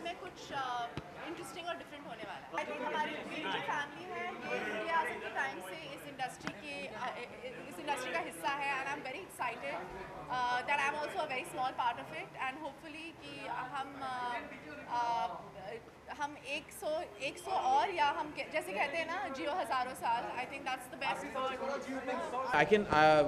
में कुछ इंटरेस्टिंग और डिफरेंट होने वाला है। आई थिंक हमारी मेरी जो फैमिली है ये इंडिया आज़म के टाइम से इस इंडस्ट्री का हिस्सा है and I am very excited that I am also a very small part of it and hopefully कि हम 100 और या हम जैसे कहते हैं ना जियो हज़ारों साल. I think that's the best. I can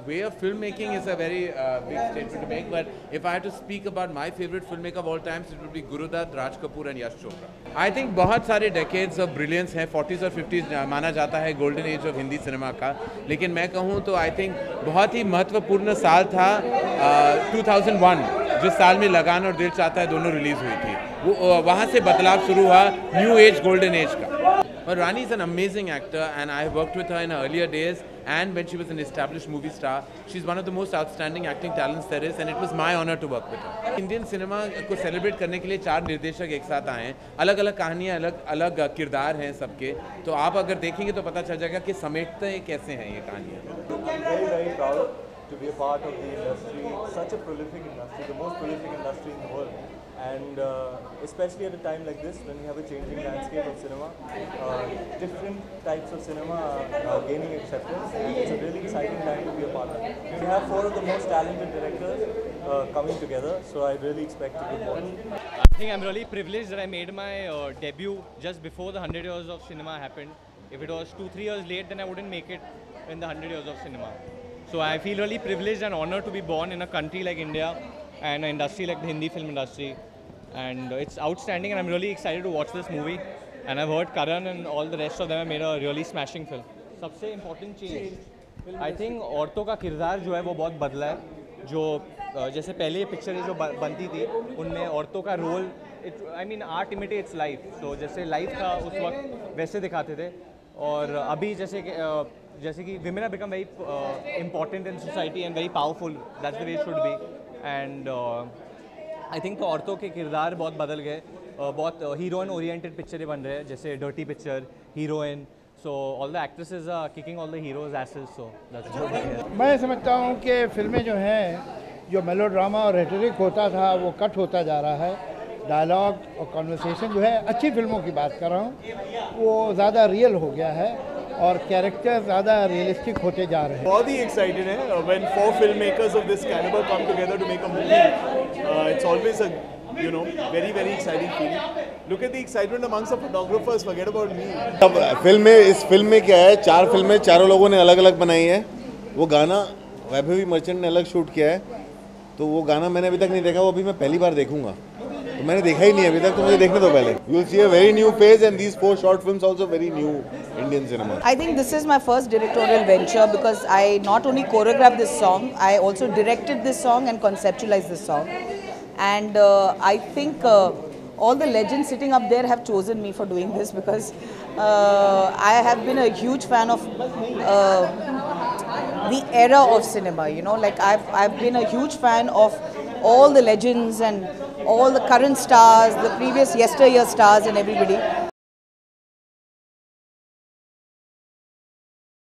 way of filmmaking is a very big statement to make, but if I had to speak about my favorite filmmaker of all times, it would be Guru Dutt, Raj Kapoor and Yash Chopra. I think बहुत सारे decades of brilliance हैं, 40s और 50s माना जाता है golden age of Hindi cinema का, लेकिन मैं कहूँ तो I think बहुत ही महत्वपूर्ण साल था 2001, जिस साल में लगान और दिल चाहता है दोनों रिलीज हुई थी. वो वहाँ से बदलाव शुरू हुआ न्यू एज गोल्डन एज का. But Rani is an amazing actor and I worked with her in her earlier days and when she was an established movie star. She's one of the most outstanding acting talents there is and it was my honor to work with her. Indian cinema को celebrate करने के लिए 4 निर्देशक एक साथ आए हैं. अलग अलग कहानियाँ, अलग अलग किरदार हैं सबके. तो आप अगर देखेंगे तो पता चल जाएगा कि समेटते कैसे हैं ये कहानियाँ. I'm very proud to be a part of the industry, such a prolific industry, the most prolific industry in the world. And especially at a time like this when we have a changing landscape of cinema, different types of cinema are gaining acceptance and it's a really exciting time to be a part of it. We have 4 of the most talented directors coming together, so I really expect a good watch. I think I'm really privileged that I made my debut just before the 100 years of cinema happened. If it was 2-3 years late, then I wouldn't make it in the 100 years of cinema. So I feel really privileged and honored to be born in a country like India and an industry like the Hindi film industry, and it's outstanding and I'm really excited to watch this movie, and I've heard Karan and all the rest of them have made a really smashing film. सबसे important change I think औरतों का किरदार जो है वो बहुत बदला है. जो जैसे पहले पिक्चरें जो बनती थी उनमें औरतों का role I mean art imitates life, so जैसे लाइफ था उस वक्त वैसे दिखाते थे, और अभी जैसे कि women have become very important in society and very powerful. That's the way it should be. And I think तो औरतों के किरदार बहुत बदल गए. बहुत हीरोइन ओरिएंटेड पिक्चरें बन रहे हैं, जैसे dirty picture, heroine. So all the actresses are kicking all the heroes' asses. So that's good. मैं समझता हूँ कि फिल्में जो हैं, जो मेलोड्रामा और रेटरिक होता था वो कट होता जा रहा है. डायलॉग और कॉन्वर्सेशन जो है, अच्छी फिल्मों की बात कर रहा हूँ, वो ज़्यादा रियल हो गया है और कैरेक्टर ज़्यादा रियलिस्टिक होते जा रहे हैं. बहुत ही एक्साइटेड है when 4 filmmakers of this caliber come together to make a movie. It's always a very exciting feeling. Look at the excitement amongst the photographers. Forget about me. अब इस फिल्म में क्या है, 4 फिल्में चारों लोगों ने अलग अलग बनाई है. वो गाना वैभवी मर्चेंट ने अलग शूट किया है, तो वो गाना मैंने अभी तक नहीं देखा, वो अभी मैं पहली बार देखूंगा. तो मैंने देखा ही नहीं अभी तक, तो मुझे देखने दो पहले. You will see a very new phase and these 4 short films also very new Indian cinema. I think this is my first directorial venture because I not only choreographed this song, I also directed this song and conceptualized this song. And I think all the legends sitting up there have chosen me for doing this because I have been a huge fan of the era of cinema. Like I've been a huge fan of all the legends and all the current stars, the previous yesteryear stars and everybody.